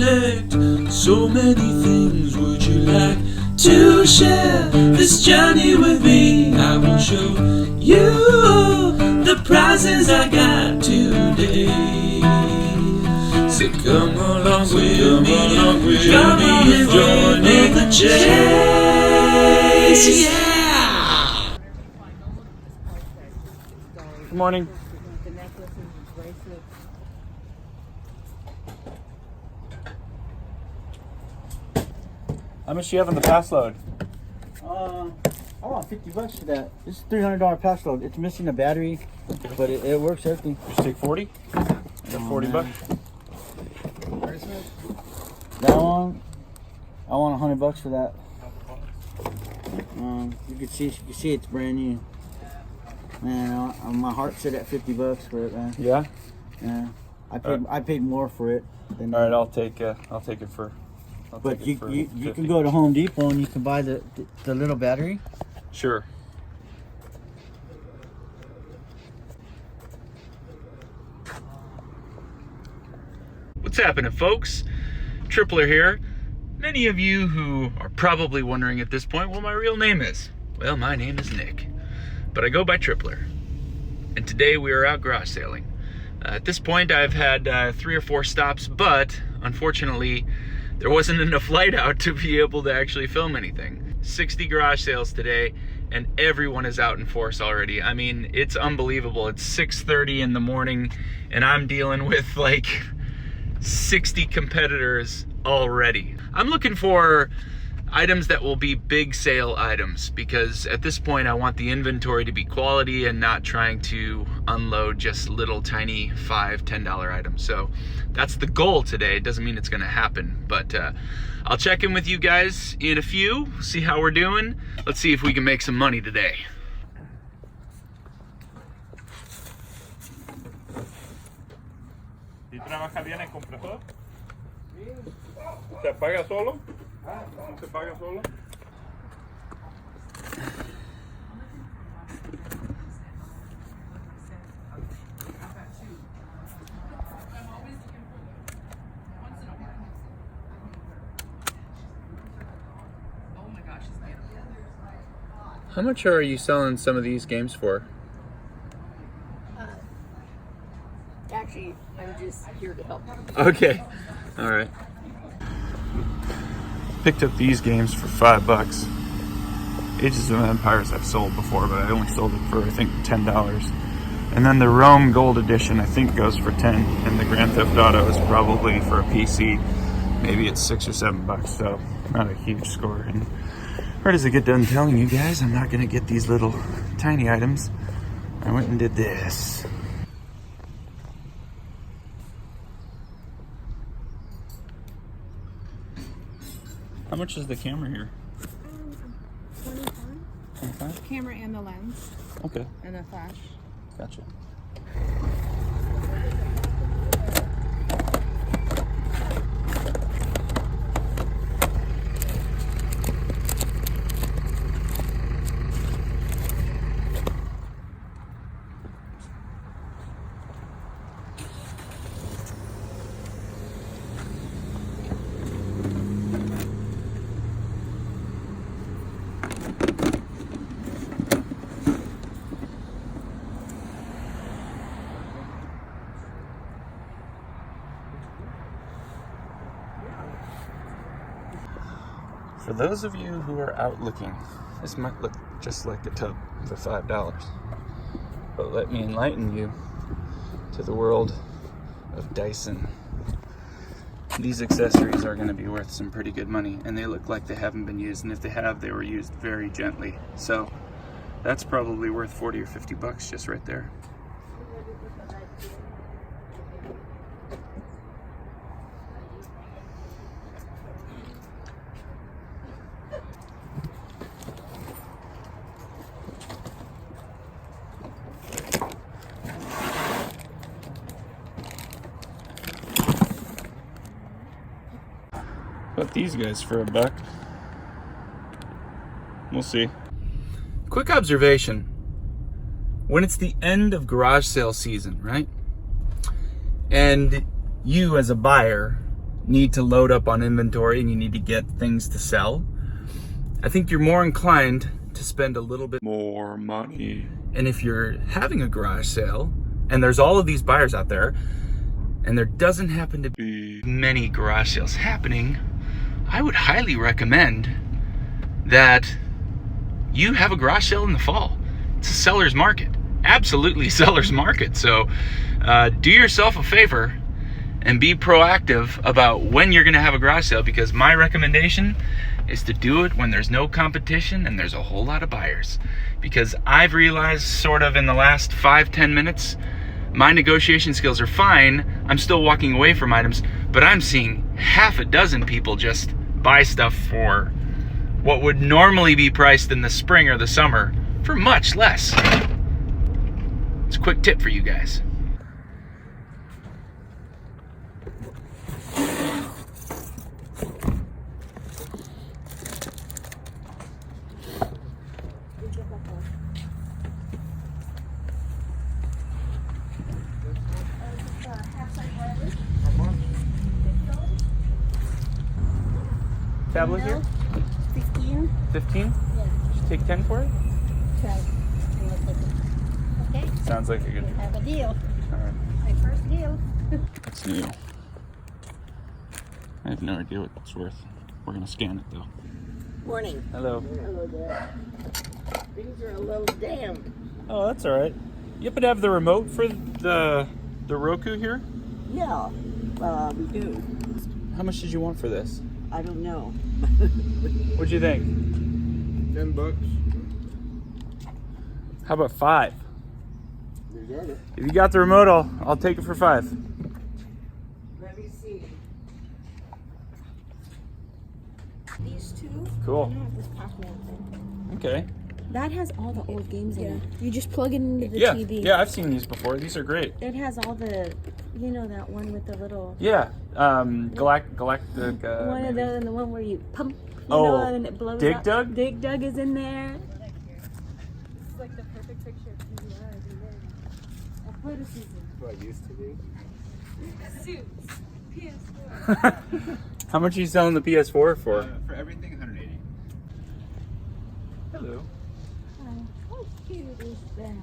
perfect. So many things. Would you like to share this journey with me? I will show you the prizes I got today. So come along with me and join in the chase. Yeah. Good morning. The necklaces and bracelets. How much do you have on the pass load? I want $50 for that. This is $300 pass load. It's missing a battery, but it works everything. Just take 40? I got 40 bucks. That one, I want $100 for that. You can see it's brand new. Man, my heart set at $50 for it, man. Yeah. Yeah, I paid more for it. All right, I'll take it for. But you can go to Home Depot and you can buy the little battery. Sure. What's happening, folks? Tripler here. Many of you who are probably wondering at this point what my real name is. Well, my name is Nick, but I go by Tripler. And today we are out garage sailing. At this point, I've had 3 or 4 stops, but unfortunately, there wasn't enough light out to be able to actually film anything. 60 garage sales today, and everyone is out in force already. I mean, it's unbelievable. It's 6:30 in the morning, and I'm dealing with like 60 competitors already. I'm looking for items that will be big sale items, because at this point I want the inventory to be quality and not trying to unload just little tiny $5, $10 items. So that's the goal today. It doesn't mean it's gonna happen, but I'll check in with you guys in a few, see how we're doing. Let's see if we can make some money today. ¿Y trabaja bien el compresor? ¿Se apaga solo? ¿Se apaga solo? How much are you selling some of these games for? Actually, I'm just here to help. Okay, all right. Picked up these games for $5. Ages of Empires I've sold before, but I only sold it for I think $10. And then the Rome Gold Edition I think goes for $10, and the Grand Theft Auto is probably for a PC. Maybe it's $6 or $7, so not a huge score. And right as I get done telling you guys I'm not gonna get these little tiny items, I went and did this. How much is the camera here? 25. Camera and the lens Okay, and the flash. gotcha. For those of you who are out looking, this might look just like a tub for $5, but let me enlighten you to the world of Dyson. These accessories are going to be worth some pretty good money, and they look like they haven't been used, and if they have, they were used very gently. So that's probably worth 40 or 50 bucks just right there. Got these guys for $1. We'll see. Quick observation. When it's the end of garage sale season, right? And you as a buyer need to load up on inventory and you need to get things to sell, I think you're more inclined to spend a little bit More money. And if you're having a garage sale and there's all of these buyers out there and there doesn't happen to be many garage sales happening, I would highly recommend that you have a garage sale in the fall. It's a seller's market, absolutely seller's market. So do yourself a favor and be proactive about when you're gonna have a garage sale, because my recommendation is to do it when there's no competition and there's a whole lot of buyers. Because I've realized sort of in the last 5-10 minutes, my negotiation skills are fine. I'm still walking away from items, but I'm seeing half a dozen people just buy stuff for what would normally be priced in the spring or the summer for much less. It's a quick tip for you guys. Tablet here? 15? 15? Yeah. Just take 10 for it? Try. Okay. Sounds like a good deal. Have a deal. Alright. My first deal. That's new. I have no idea what it's worth. We're gonna scan it though. Morning. Hello. Hello there. Things are a little damp. Oh, that's alright. You happen to have the remote for the Roku here? Yeah, we do. How much did you want for this? I don't know. What'd you think? $10. How about 5? You got it. If you got the remote, I'll take it for 5. Let me see. These two? Cool. I have this Pac-Man thing. Okay. That has all the old games in it. You just plug it into the Yeah. TV. Yeah, I've seen these before. These are great. It has all the, you know, that one with the little. Yeah. Galactic. One of those, and the one where you pump. You Oh, know, and it blows Dig up. Dug? Dig Dug is in there. It's like the perfect picture of who you are every day. A photo season. What I used to be. Suits. PS4. How much are you selling the PS4 for? For everything, 180. Hello. How cute is that?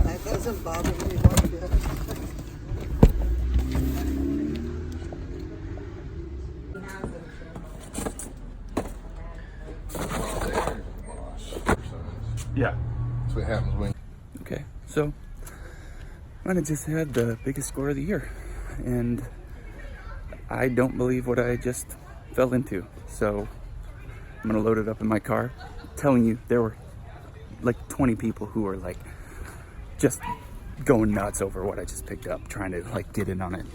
That doesn't bother me one bit. Yeah. That's what happens when. Okay, so I just had the biggest score of the year, and I don't believe what I just fell into. So I'm gonna load it up in my car. I'm telling you, there were like 20 people who were like just going nuts over what I just picked up, trying to like get in on it.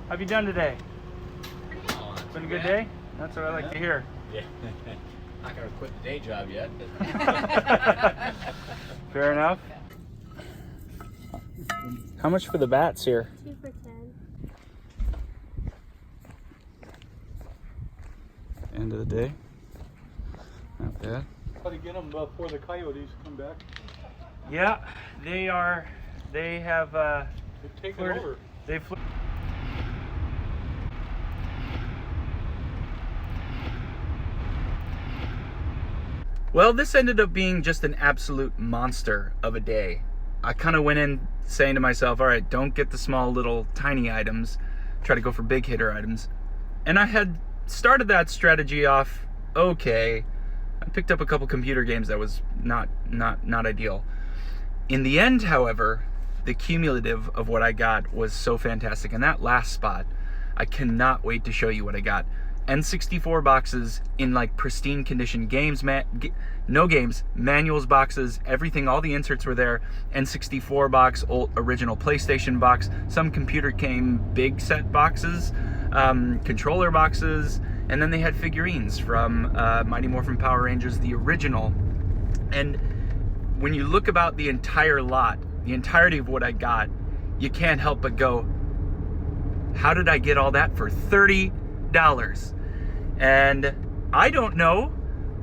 How have you done today? Oh, It's been a good day? That's what I like to hear. Yeah. Not gonna quit the day job yet. Fair enough. How much for the bats here? 2 for $10. End of the day. Not bad. Try to get them before the coyotes come back. Yeah, they are. They have. They've taken over. They've. Well, this ended up being just an absolute monster of a day. I kind of went in saying to myself, all right, don't get the small little tiny items, try to go for big hitter items. And I had started that strategy off okay. I picked up a couple computer games that was not ideal. In the end, however, the cumulative of what I got was so fantastic. And that last spot, I cannot wait to show you what I got. N64 boxes in like pristine condition, no games, manuals boxes, everything, all the inserts were there. N64 box, old original PlayStation box, some computer came big set boxes, controller boxes, and then they had figurines from Mighty Morphin Power Rangers, the original. And when you look about the entire lot, the entirety of what I got, you can't help but go, how did I get all that for $30? And I don't know,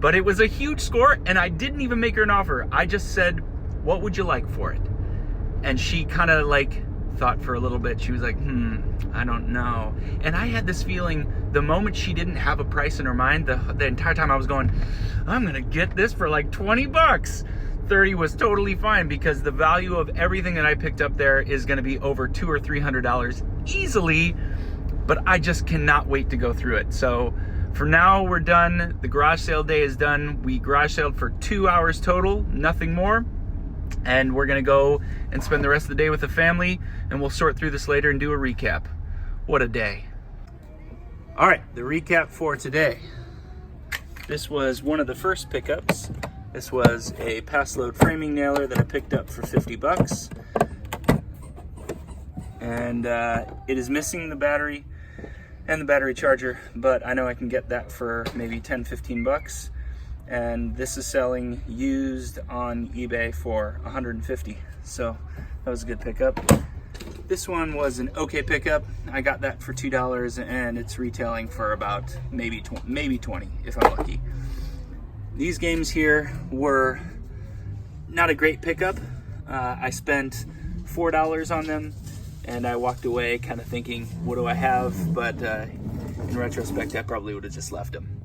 but it was a huge score, and I didn't even make her an offer. I just said, what would you like for it? And she kind of like thought for a little bit. She was like, I don't know. And I had this feeling the moment she didn't have a price in her mind, the entire time I was going, I'm gonna get this for like 20 bucks. 30 was totally fine, because the value of everything that I picked up there is gonna be over $200 or $300 easily, but I just cannot wait to go through it. So for now, we're done. The garage sale day is done. We garage saled for 2 hours total, nothing more. And we're gonna go and spend the rest of the day with the family, and we'll sort through this later and do a recap. What a day. All right, the recap for today. This was one of the first pickups. This was a pass load framing nailer that I picked up for 50 bucks. And it is missing the battery and the battery charger, but I know I can get that for maybe 10, 15 bucks. And this is selling used on eBay for 150. So that was a good pickup. This one was an okay pickup. I got that for $2, and it's retailing for about maybe 20 if I'm lucky. These games here were not a great pickup. I spent $4 on them, and I walked away kind of thinking, what do I have? But in retrospect, I probably would have just left them.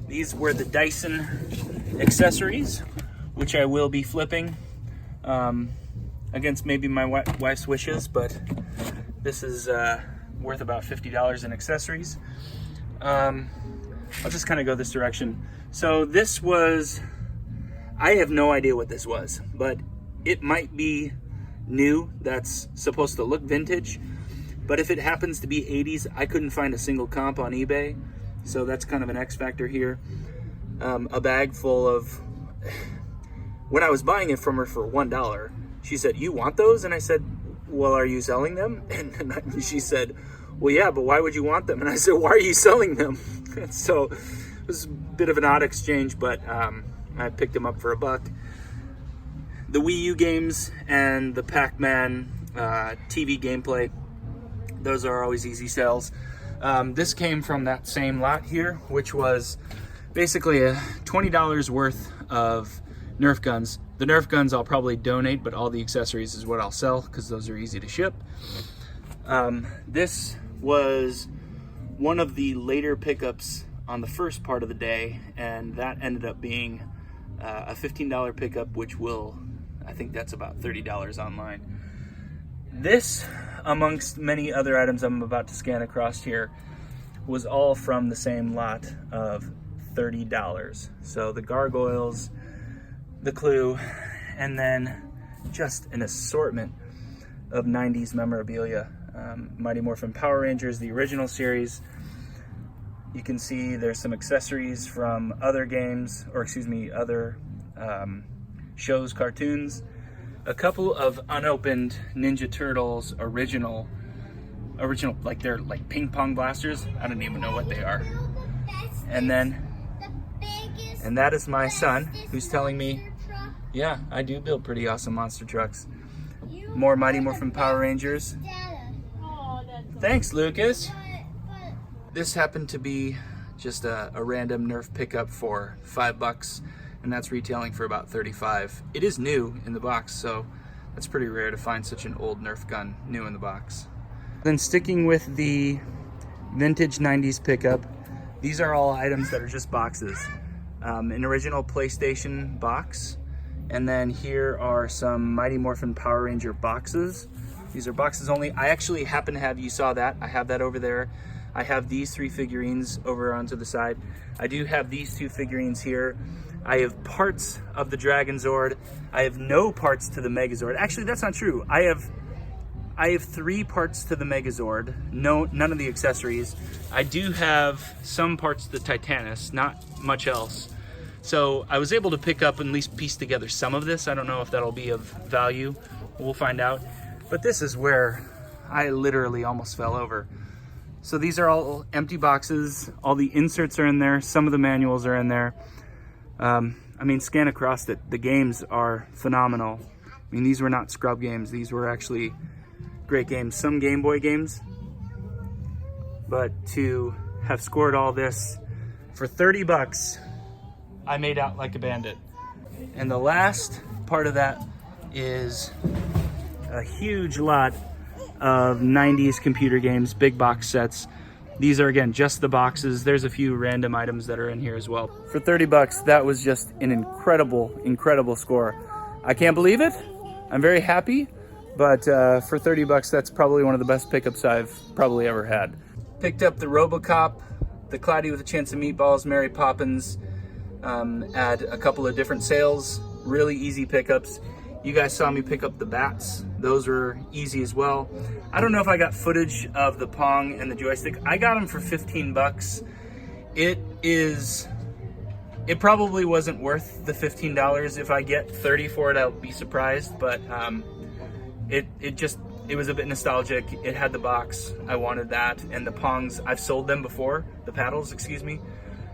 These were the Dyson accessories, which I will be flipping against maybe my wife's wishes, but this is worth about $50 in accessories. I'll just kind of go this direction. So this was, I have no idea what this was, but it might be new. That's supposed to look vintage, but if it happens to be 80s, I couldn't find a single comp on eBay, so that's kind of an X factor here. A bag full of, when I was buying it from her for $1, she said, you want those? And I said, well, are you selling them? And she said, well, yeah, but why would you want them? And I said, why are you selling them? So it was a bit of an odd exchange, but I picked them up for $1. The Wii U games and the Pac-Man TV gameplay, those are always easy sales. This came from that same lot here, which was basically a $20 worth of Nerf guns. The Nerf guns I'll probably donate, but all the accessories is what I'll sell because those are easy to ship. This was one of the later pickups on the first part of the day, and that ended up being a $15 pickup, which will, I think that's about $30 online. This, amongst many other items I'm about to scan across here, was all from the same lot of $30. So the gargoyles, the Clue, and then just an assortment of 90s memorabilia. Mighty Morphin Power Rangers, the original series. You can see there's some accessories from other games, or excuse me, other shows, cartoons. A couple of unopened Ninja Turtles original, like they're like ping pong blasters. I don't even know what they are. And that is my son, who's telling me, yeah, I do build pretty awesome monster trucks. More Mighty Morphin Power Rangers. Thanks, Lucas. This happened to be just a random Nerf pickup for $5, and that's retailing for about $35. It is new in the box, so that's pretty rare to find such an old Nerf gun new in the box. Then sticking with the vintage 90s pickup, these are all items that are just boxes. An original PlayStation box, and then here are some Mighty Morphin Power Ranger boxes. These are boxes only. I actually happen to have, you saw that, I have that over there. I have these 3 figurines over onto the side. I do have these 2 figurines here. I have parts of the Dragon Zord. I have no parts to the Megazord. Actually, that's not true. I I have 3 parts to the Megazord, none of the accessories. I do have some parts to the Titanus, not much else. So I was able to pick up and at least piece together some of this. I don't know if that'll be of value. We'll find out. But this is where I literally almost fell over. So these are all empty boxes. All the inserts are in there. Some of the manuals are in there. I mean, scan across it. The games are phenomenal. I mean, these were not scrub games. These were actually great games. Some Game Boy games. But to have scored all this for 30 bucks, I made out like a bandit. And the last part of that is a huge lot of 90s computer games, big box sets. These are, again, just the boxes. There's a few random items that are in here as well. For 30 bucks, that was just an incredible, incredible score. I can't believe it. I'm very happy, but for 30 bucks, that's probably one of the best pickups I've probably ever had. Picked up the RoboCop, the Cloudy with a Chance of Meatballs, Mary Poppins, at a couple of different sales. Really easy pickups. You guys saw me pick up the bats. Those were easy as well. I don't know if I got footage of the Pong and the joystick. I got them for 15 bucks. It probably wasn't worth the $15. If I get 30 for it, I'll be surprised, but it was a bit nostalgic. It had the box. I wanted that. And the Pongs, I've sold them before. The paddles, excuse me.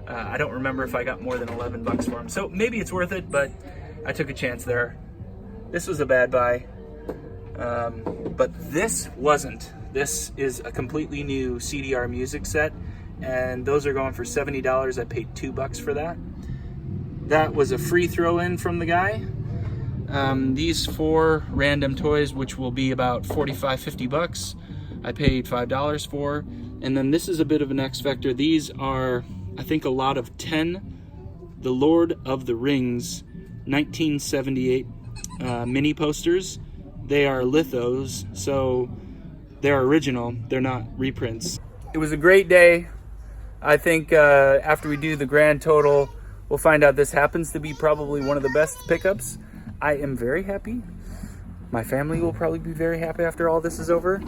I don't remember if I got more than 11 bucks for them. So maybe it's worth it, but I took a chance there. This was a bad buy, but this wasn't. This is a completely new CDR music set, and those are going for $70. I paid $2 for that. That was a free throw-in from the guy. These 4 random toys, which will be about 45, 50 bucks, I paid $5 for. And then this is a bit of an X Factor. These are, I think, a lot of 10 The Lord of the Rings 1978 mini posters. They are lithos, so they're original. They're not reprints. It was a great day. I think after we do the grand total, we'll find out this happens to be probably one of the best pickups. I am very happy. My family will probably be very happy after all this is over,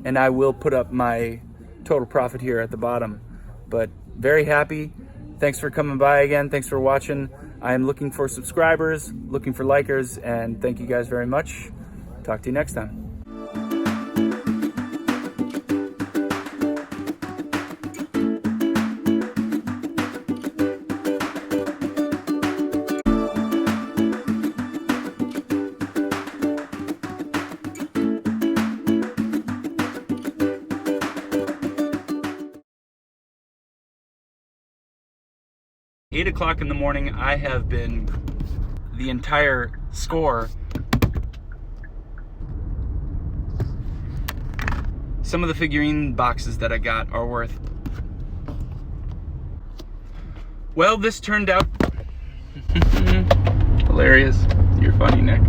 and I will put up my total profit here at the bottom. But very happy. Thanks for coming by again. Thanks for watching. I am looking for subscribers, looking for likers, and thank you guys very much. Talk to you next time. 8 o'clock in the morning, I have been the entire score. Some of the figurine boxes that I got are worth. Well, this turned out hilarious. You're funny, Nick.